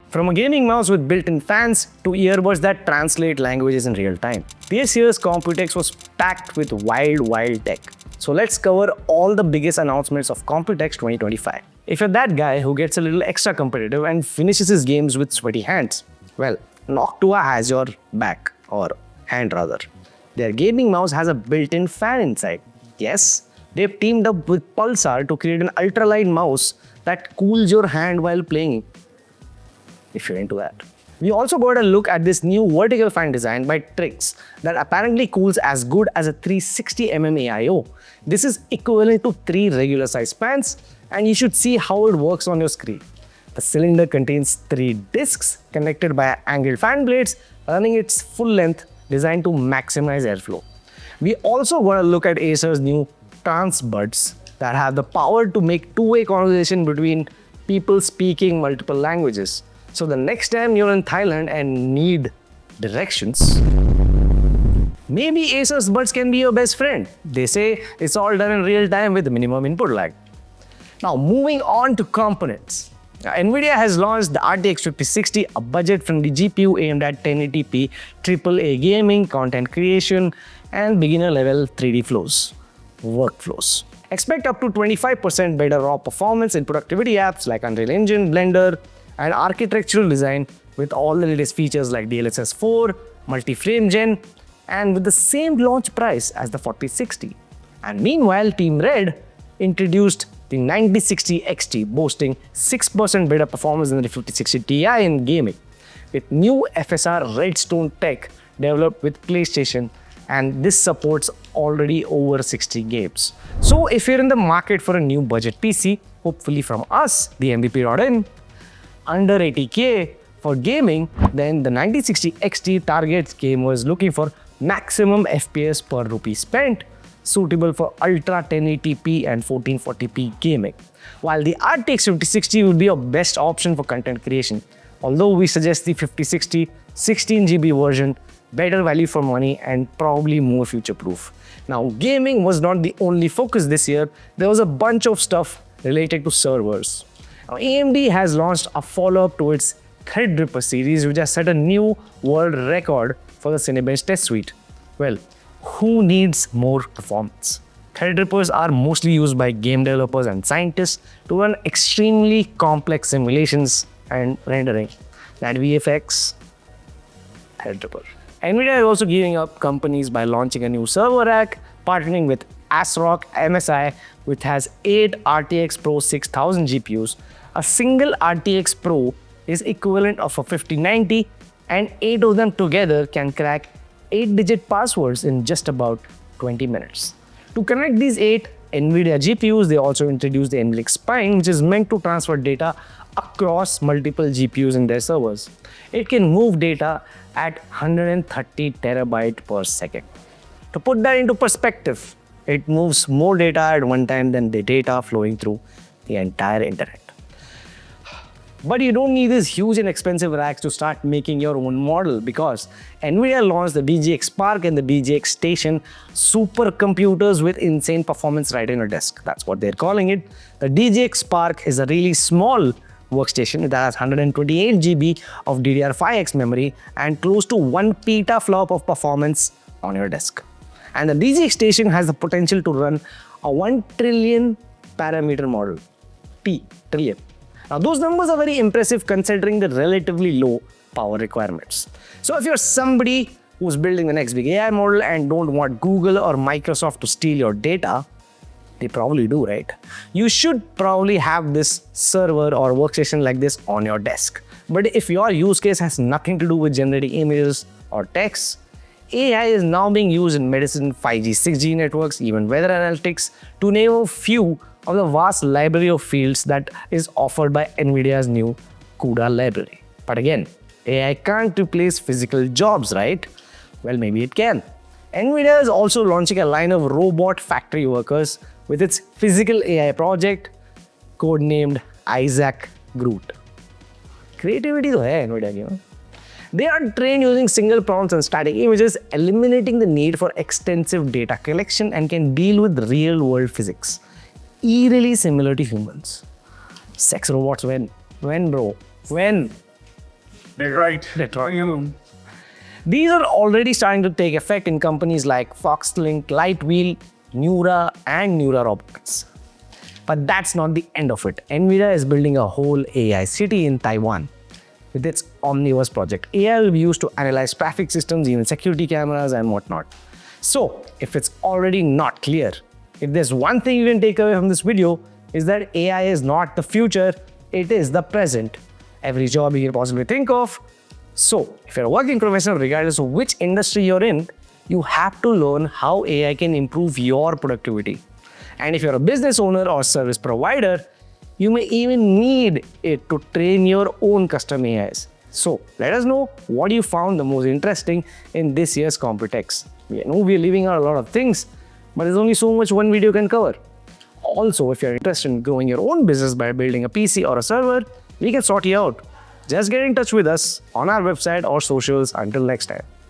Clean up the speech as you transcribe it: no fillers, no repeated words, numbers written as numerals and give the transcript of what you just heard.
From a gaming mouse with built-in fans to earbuds that translate languages in real time, this year's Computex was packed with wild tech. So let's cover all the biggest announcements of Computex 2025. If you're that guy who gets a little extra competitive and finishes his games with sweaty hands, well, Noctua has your back, or hand rather. Their gaming mouse has a built-in fan inside. Yes, they've teamed up with Pulsar to create an ultralight mouse that cools your hand while playing, if you're into that. We also got a look at this new vertical fan design by Trix that apparently cools as good as a 360mm AIO. This is equivalent to 3 regular size fans, and you should see how it works on your screen. The cylinder contains 3 discs connected by angled fan blades running its full length, designed to maximize airflow. We also got a look at Acer's new Trans Buds that have the power to make two-way conversation between people speaking multiple languages. So the next time you're in Thailand and need directions, maybe Acer's Buds can be your best friend. They say it's all done in real time with minimum input lag. Now moving on to components. NVIDIA has launched the RTX 5060, a budget-friendly GPU aimed at 1080p AAA gaming, content creation, and beginner-level 3D workflows. Expect up to 25% better raw performance in productivity apps like Unreal Engine, Blender, and architectural design with all the latest features like DLSS 4, multi-frame gen, and with the same launch price as the 4060. And meanwhile, Team Red introduced the 9060 XT, boasting 6% better performance than the 5060 Ti in gaming, with new FSR Redstone tech developed with PlayStation, and this supports already over 60 games. So if you're in the market for a new budget PC, hopefully from us, the MVP.in, under 80K for gaming, then the 9060 XT targets gamers looking for maximum FPS per rupee spent, suitable for Ultra 1080p and 1440p gaming, while the RTX 5060 will be your best option for content creation, although we suggest the 5060 16GB version, better value for money and probably more future-proof. Now, gaming was not the only focus this year. There was a bunch of stuff related to servers. Now, AMD has launched a follow-up to its Threadripper series, which has set a new world record for the Cinebench test suite. Well, who needs more performance? Threadrippers are mostly used by game developers and scientists to run extremely complex simulations and rendering. That VFX, Threadripper. NVIDIA is also giving up companies by launching a new server rack, partnering with ASRock MSI, which has 8 RTX Pro 6000 GPUs. A single RTX Pro is equivalent of a 5090, and 8 of them together can crack 8-digit passwords in just about 20 minutes. To connect these 8 NVIDIA GPUs, they also introduced the NVLink Spine, which is meant to transfer data across multiple GPUs in their servers. It can move data at 130 terabytes per second. To put that into perspective, it moves more data at one time than the data flowing through the entire internet. But you don't need these huge and expensive racks to start making your own model, because NVIDIA launched the DGX Spark and the DGX Station supercomputers with insane performance right in your desk. That's what they're calling it. The DGX Spark is a really small workstation that has 128GB of DDR5X memory and close to 1 petaflop of performance on your desk. And the DGX Station has the potential to run a 1 trillion parameter model. Trillion. Now, those numbers are very impressive considering the relatively low power requirements. So if you're somebody who's building the next big AI model and don't want Google or Microsoft to steal your data, they probably do, right? You should probably have this server or workstation like this on your desk. But if your use case has nothing to do with generating images or text, AI is now being used in medicine, 5G, 6G networks, even weather analytics, to name a few of the vast library of fields that is offered by NVIDIA's new CUDA library. But again, AI can't replace physical jobs, right? Well, maybe it can. NVIDIA is also launching a line of robot factory workers with its physical AI project, codenamed Isaac GR00T. Creativity to hai NVIDIA ki. They are trained using single prompts and static images, eliminating the need for extensive data collection, and can deal with real-world physics, eerily similar to humans. Sex robots when? When, bro? When? Detroit. Detroit. These are already starting to take effect in companies like Foxlink, Lightwheel, Neura, and Neura Robotics. But that's not the end of it. NVIDIA is building a whole AI city in Taiwan with its Omniverse project. AI will be used to analyze traffic systems, even security cameras and whatnot. So, if it's already not clear, if there's one thing you can take away from this video, is that AI is not the future, it is the present. Every job you can possibly think of. So, if you're a working professional, regardless of which industry you're in, you have to learn how AI can improve your productivity. And if you're a business owner or service provider, you may even need it to train your own custom AIs. So, let us know what you found the most interesting in this year's Computex. We know we're leaving out a lot of things, but there's only so much one video can cover. Also, if you're interested in growing your own business by building a PC or a server, we can sort you out. Just get in touch with us on our website or socials. Until next time.